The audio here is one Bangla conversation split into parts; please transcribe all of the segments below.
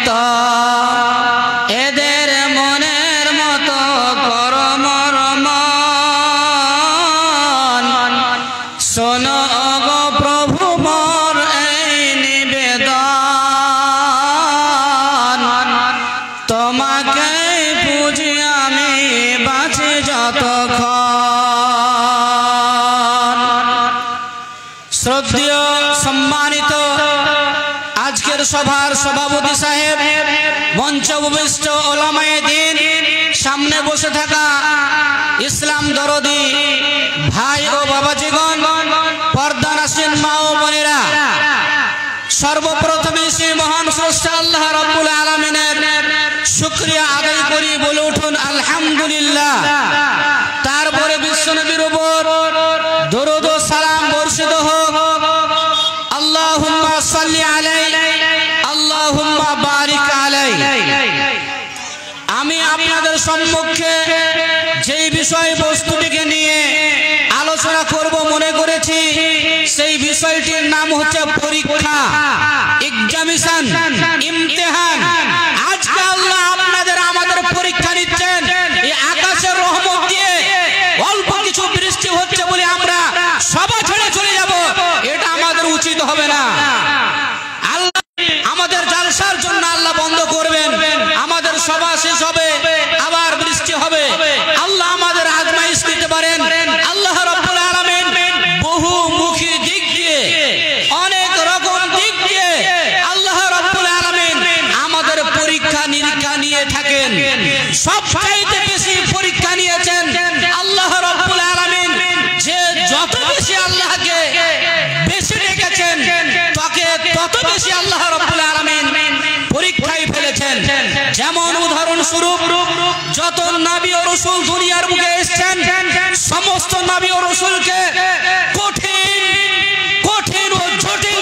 মতো এদের মনের মতো করো মরমন শোনো গো প্রভু মোর এই নিবেদন তোমাকে পুজি আমি বাঁচি যতক্ষণ। শ্রদ্ধেয় সম্মানিত আজকের সভার সভাপতি সাহেব, মঞ্চ উপবিষ্ট ওলামায়ে দ্বীন, সামনে বসে থাকা ইসলাম দরদি ভাই ও বাবাজিগণ, পর্দানাসীন মা ও বোনেরা, সর্বপ্রথমে সেই মহান স্রষ্টা আল্লাহ রাব্বুল আলামিনের শুকরিয়া আদায় করি, বলে উঠুন আলহামদুলিল্লাহ। তারপরে বিশ্বনবীর উপর দরুদ ও সালাম বর্ষিত হোক। আল্লাহুম্মা সাল্লি আলাইহি আল্লাহুম্মা বারিক আলাইহি। আমি আপনাদের সম্মুখে যেই বিষয় বস্তুটিকে নিয়ে আলোচনা করব মনে করেছি, সেই বিষয়টির নাম হচ্ছে পরীক্ষা, এক্সামিশন, ইমতিহান। আজকে আল্লাহ আপনাদের আমাদের পরীক্ষা নিচ্ছেন। এই আকাশের রহমত দিয়ে অল্প কিছু বৃষ্টি হচ্ছে বলে আমরা সভা ছেড়ে চলে যাব, এটা আমাদের উচিত হবে না। আল্লাহ আমাদের জালসার জন্য আল্লাহ বন্ধ করবেন, আমাদের সভা শেষ হবে, আবার বৃষ্টি হবে। আল্লাহ আমাদের আজমাইশ দিতে পারেন। আল্লাহ রাব্বুল আলামিন বহুমুখী দিক দিয়ে, অনেক রকম দিক দিয়ে আল্লাহ রাব্বুল আলামিন আমাদের পরীক্ষা নিরীক্ষা নিয়ে থাকেন। সবচাইতে বেশি পরীক্ষা নিয়েছেন আল্লাহ রাব্বুল আলামিন। যে যত বেশি আল্লাহকে বেশি ডেকেছেন, তাকে তত বেশি আল্লাহ রাব্বুল আলামিন পরীক্ষায় ফেলেছেন। যেমন উদাহরণস্বরূপ, যত নবী ও রাসূল দুনিয়ার বুকে এসেছেন, সমস্ত নবী ও রাসূলকে কঠিন কঠিন ও জটিল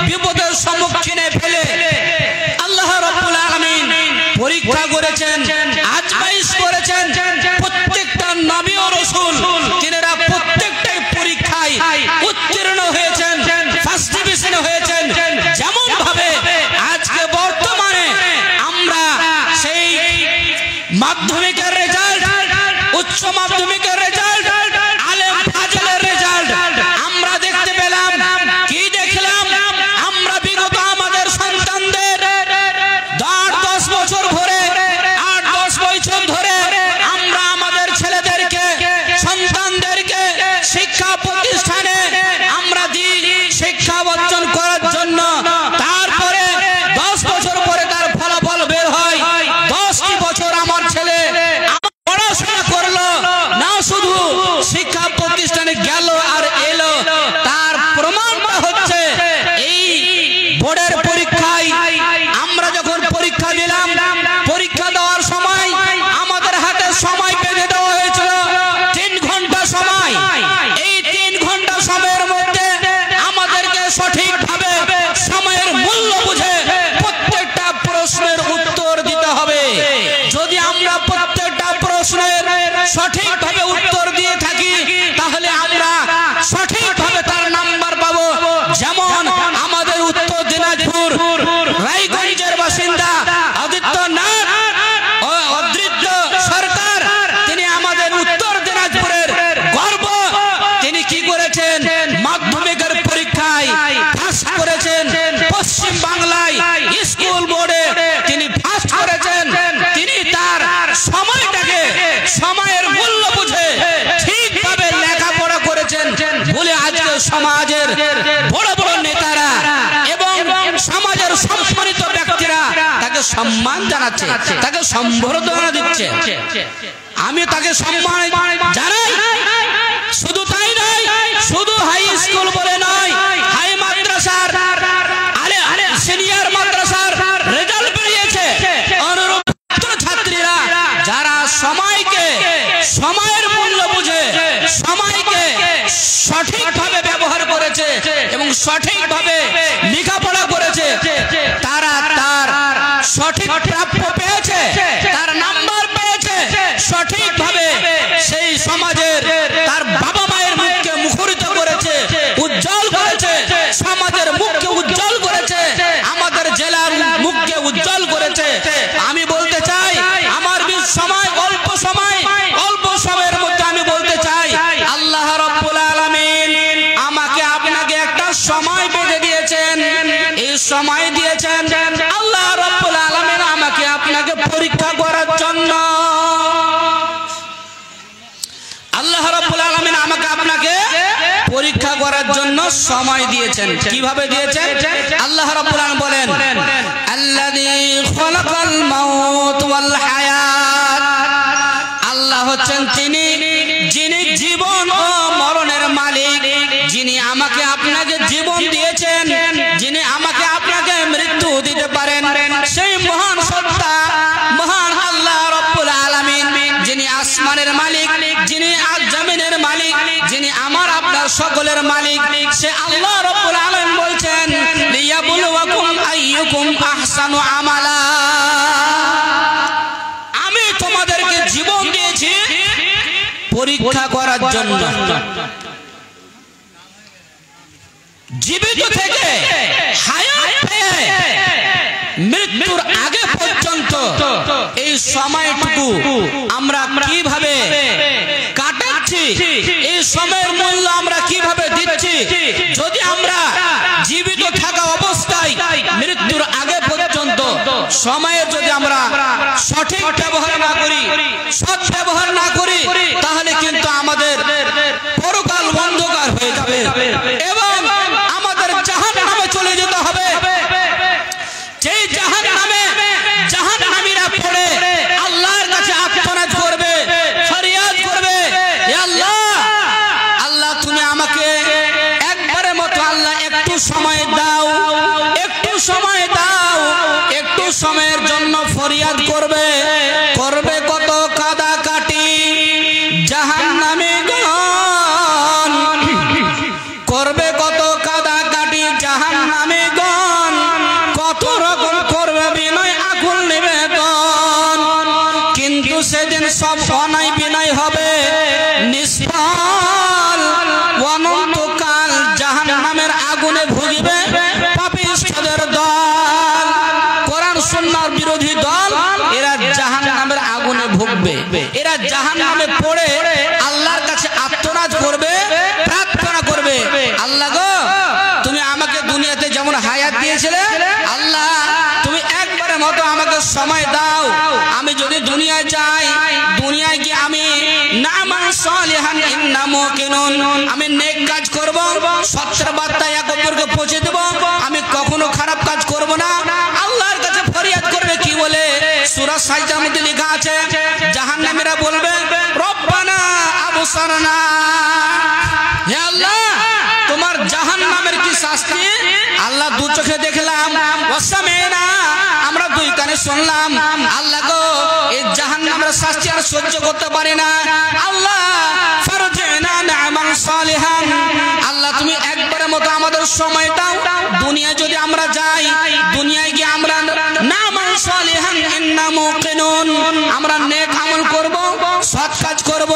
বিপদের সম্মুখীনে ফেলে আল্লাহ রাব্বুল আলামিন পরীক্ষা করেছেন, আজমাইশ করেছেন। প্রত্যেকটা নবী ও রাসূল তিনারা প্রত্যেকটাই পরীক্ষায় উত্তীর্ণ হয়েছেন, ফার্স্ট ডিভিশনে হয়েছেন। যেমন ভাবে আজকে বর্তমানে আমরা সেই মাধ্যমিকের রেজাল্ট, উচ্চ মাধ্যমিকের রেজাল্ট, আলেম ফাজিলের রেজাল্ট আমরা দেখতে পেলাম। কি দেখলাম আমরা? বিগত আমাদের সন্তানদের 10 বছর ধরে, 8-10 বছর ধরে আমরা আমাদের ছেলেদেরকে, সন্তানদেরকে শিক্ষা প্রতিষ্ঠানে আমরা দিই শিক্ষা অর্জন করার জন্য। তারপরে 10 বছর পরে তার ফলাফল বের হয়। 10টি বছর আমার ছেলে পড়াশোনা করলো না, শুধু শিক্ষা প্রতিষ্ঠানে গেল আর এলো। তার প্রমাণটা হচ্ছে এই বোর্ডের পরীক্ষায় আমরা যখন পরীক্ষা দিলাম, পরীক্ষা দেওয়ার সময় আমাদের হাতে সময় বেঁধে দেওয়া হয়েছিল 3 ঘন্টা সময়। এই 3 ঘন্টা সময়ের মধ্যে আমাদেরকে সঠিকভাবে সময়ের মূল্য বুঝে প্রত্যেকটা প্রশ্নের উত্তর দিতে হবে। যদি আমরা প্রত্যেকটা প্রশ্নের সঠিকভাবে উত্তর দিয়ে থাকি, তাহলে আমরা সঠিকভাবে তার নাম্বার পাবো। যেমন আমাদের উত্তর দিনাজপুর রায়গঞ্জের বাসিন্দা আদিত্যনাথ অদৃত্য সরকার, তিনি আমাদের উত্তর দিনাজপুরের গর্ব। তিনি কি করেছেন? মাধ্যমিকের পরীক্ষায় ফার্স্ট করেছেন। পশ্চিম বাংলায় স্কুল বোর্ডে তিনি ফার্স্ট করেছেন। তিনি তার সময়টাকে, সময়ের মূল্য বুঝে ঠিকভাবে লেখাপড়া করেছেন বলে আজকে সমাজের বড় বড় নেতারা এবং সমাজের সম্মানিত ব্যক্তিরা তাকে সম্মান জানাচ্ছে, তাকে সম্বর্ধনা দিচ্ছে। আমি তাকে সম্মান জানাই। শুধু তাই নয়, শুধু হাই স্কুল বলে নয়, হাই মাদ্রাসার, সিনিয়র মাদ্রাসার রেজাল্ট বেরিয়েছে। অনুরূপ ছাত্রীরা যারা সময়কে, সময়ের মূল্য বুঝে সময়কে সঠিকভাবে ব্যবহার করেছে এবং সঠিকভাবে লেখাপড়া করেছে, তারা তার সঠিক প্রাপ্য পেয়েছে, তার নাম্বার পেয়েছে। সঠিকভাবে সেই সমাজের তার বাবা মায়ের মুখকে মুখরিত করেছে, এই সময় দিয়েছেন আল্লাহ রাব্বুল আলামিন আমাকে আপনাকে পরীক্ষা করার জন্য। আল্লাহ রাব্বুল আলামিন আমাকে আপনাকে পরীক্ষা করার জন্য সময় দিয়েছেন। কিভাবে দিয়েছেন? আল্লাহ রাব্বুল আলামিন বলেন, আল্লাযী খালাকাল মাউত ওয়াল হায়াত। আল্লাহ হচ্ছেন তিনি যিনি জীবন ও মরণের মালিক, যিনি আমাকে আপনাকে জীবন দিয়েছেন, যিনি আমাকে আপনাকে মৃত্যু দিতে পারেন। সেই মহান সত্তা মহান আল্লাহ রাব্বুল আলামিন, যিনি আসমানের মালিক, যিনি জমিনের মালিক, যিনি আমার আপনার সকলের মালিক, সে আল্লাহ রাব্বুল আলামিন বলছেন, লিয়াবলুয়াকুম আইয়ুকুম আহসানু আমালা। আমি তোমাদেরকে জীবন দিয়েছি পরীক্ষা করার জন্য। জীবিত থেকে হায়াত পেয়ে মৃত্যুর আগে পর্যন্ত এই সময়টুকু আমরা কিভাবে কাটাচ্ছি, এই সময়ের মূল্য আমরা কিভাবে দিচ্ছি। যদি আমরা জীবিত থাকা অবস্থায় মৃত্যুর আগে পর্যন্ত সময়ের যদি আমরা সঠিক ব্যবহার না করি, সৎ ব্যবহার না করি, তাহলে কিন্তু আমাদের পরকাল অন্ধকার হয়ে যাবে এবং আমাদের জাহান্নামে চলে যেতে হবে। যেই জাহান্নামীরা পড়ে আল্লাহর কাছে আর্তনাদ করবে, ফরিয়াদ করবে, হে আল্লাহ, আল্লাহ তুমি আমাকে একবারের মতো আল্লাহ একটু সময় দাও, একটু সময় দাও। একটু সময়ের জন্য ফরিয়াদ করবে, করবে কত কাদাকাটি জাহান্নামীগণ, করবে কত কাদাকাটি জাহান্নামীগণ, কত রকম করবে বিনয় আকুল নিবেদন। কিন্তু সেদিন সব অনায় বিনয় হবে নিষ্ফল, অনন্তকাল জাহান্নামের আগুনে ভুগিবে পাপিষ্ঠদের দল। কোরআন সুন্নাহর বিরোধী দল এরা জাহান্নামের আগুনে ভুগবে। এরা জাহান্নামে পড়ে আল্লাহর কাছে আর্তনাদ করবে, প্রার্থনা করবে, আল্লাহ গো তুমি আমাকে দুনিয়াতে যেমন হায়াত দিয়েছিলে, আল্লাহ তুমি একবারের মতো আমাকে সময় দাও। আমি যদি দুনিয়ায় যাই, দুনিয়ায় গিয়ে আমি নামান সালিহান ইন্না মুকিনুন, আমি নেক কাজ করব, সত্যের বার্তা এক অপরকে পৌঁছে দেব, আমি কখনো খারাপ কাজ করব না। আল্লাহর কাছে ফরিয়াদ করবে কি বলে? সূরা সাজদার মধ্যে লেখা আছে, জাহান্নামীরা বলবে, রব্বানা আবসারনা, হে আল্লাহ তোমার জাহান্নামের কি শাস্তি? আল্লাহ দু চোখে দেখলাম, ওয়াসামিনা আমরা দুই কানে শুনলাম, আল্লাহ গো এই জাহান্নামের শাস্তি আর সহ্য করতে পারি না, আল্লাহ ফারজিনা না'মান সালিহান, আল্লাহ তুমি একবারের মতো আমাদের সময় দাও। দুনিয়া যদি আমরা যাই, দুনিয়ায় গিয়ে আমরা না'মান সালিহান ইন্না মুকিনুন, আমরা নেক আমল করব, সৎ কাজ করব,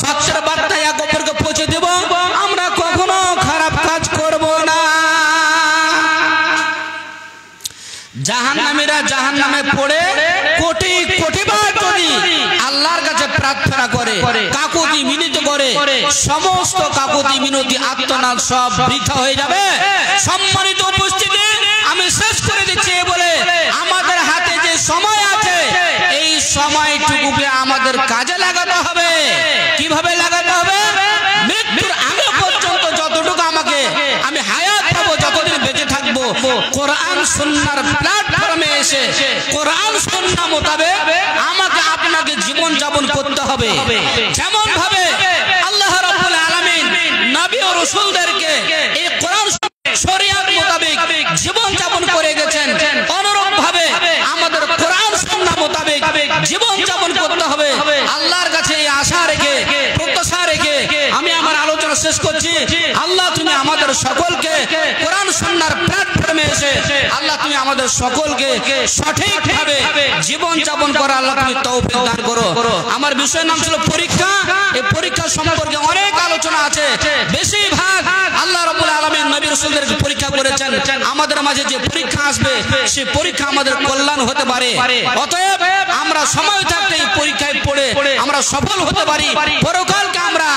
সত্যের বার্তা এক অপরকে পৌঁছে দেব, আমরা কখনো খারাপ কাজ করব না। জাহান্নামীরা জাহান্নামে পড়ে কোটি কোটিবার যদি আল্লাহর কাছে প্রার্থনা করে, কাকুতি মিনতি করে, সমস্ত কাকুতি মিনতি আর্তনাদ সব বৃথা হয়ে যাবে। সম্মানিত উপস্থিতি, আমি শেষ করে দিচ্ছি বলে আমাদের হাতে যে সময় আছে, এই সময়টুকুকে আমাদের কাজে লাগাতে হবে। কিভাবে লাগাতে হবে? মৃত্যুর আগে পর্যন্ত যতটুকু আমাকে আমি হায়াত পাবো, যতদিন বেঁচে থাকবো, কোরআন সুন্নাহর প্ল্যাটফর্মে এসে কোরআন সুন্নাহ মোতাবেক আমাকে আপনাকে জীবন যাপন করতে হবে। যেমন ভাবে আল্লাহ রাব্বুল আলামিন নবী ও রাসূলদেরকে এই কোরআন শরীয়ত মোতাবেক জীবন যাপন করে গেছেন, অনুরূপ ভাবে আমাদের কোরআন সুন্নাহ মোতাবেক জীবন যাপন করতে হবে। আল্লাহর কাছে এই আশা রেখে, প্রত্যাশা রেখে আমি আমার আলোচনা শেষ করছি। আল্লাহ তুমি আমাদের সকলকে কোরআন সুন্নাহর প্ল্যাটফর্মে এসে আল্লাহ তুমি আমাদের সকলকে সঠিকভাবে জীবন যাপন করার আল্লাহ তুমি তৌফিক দান করো। আমার বিষয়ের নাম ছিল পরীক্ষা। এই পরীক্ষা সম্পর্কে অনেক আলোচনা আছে। বেশিরভাগ আল্লাহ রাব্বুল আলামিন নবী রাসূলদেরকে পরীক্ষা করেছেন। আমাদের মাঝে যে পরীক্ষা আসবে, সেই পরীক্ষা আমাদের কল্যাণ হতে পারে। অতএব আমরা সময় থাকতে এই পরীক্ষায় পড়ে আমরা সফল হতে পারি, পরকালকে আমরা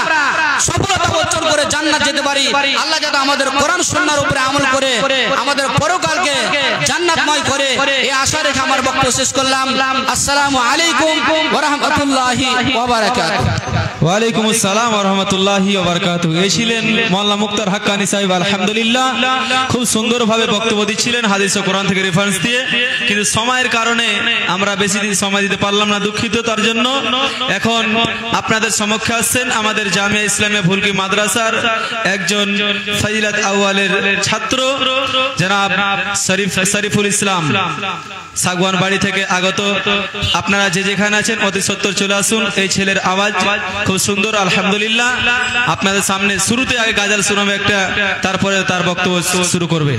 সফলতা অর্জন করে জান্নাত যেতে পারি। আল্লাহ যাতে আমাদের কোরআন সুন্নাহর উপরে আমল করে আমাদের পরকালকে জান্নাতময় করে এই আশা রেখে আমার বক্তব্য শেষ করলাম। আসসালামু আলাইকুম ওয়া রাহমাতুল্লাহি ওয়া বারাকাতুহু। ওয়া আলাইকুম আসসালাম ওয়া রাহমাতুল্লাহি ওয়া বারাকাতুহু। এই ছিলেন মাওলানা মুক্তার হাক্কানী সাহেব, আলহামদুলিল্লাহ খুব সুন্দরভাবে বক্তব্য দিচ্ছিলেন হাদিস ও কোরআন থেকে রেফারেন্স দিয়ে। কিন্তু সময়ের কারণে আমরা বেশি দিন সময় দিতে পারলাম না, দুঃখিত তার জন্য। এখন আপনাদের সমক্ষে আসছেন আমাদের জামিয়া ইসলামিয়া ভুলকি মাদ্রাসার একজন ফজিলত আউয়ালের ছাত্র জনাব শরীফুল ইসলাম সাগওয়ান বাড়ি থেকে আগত। আপনারা যে যেখানে আছেন অতি সত্বর চলে আসুন। এই ছেলের আওয়াজ খুব সুন্দর, আলহামদুলিল্লাহ। আপনাদের সামনে শুরুতে আগে গাজাল শোনাবে একটা, তারপরে তার বক্তব্য শুরু করবে।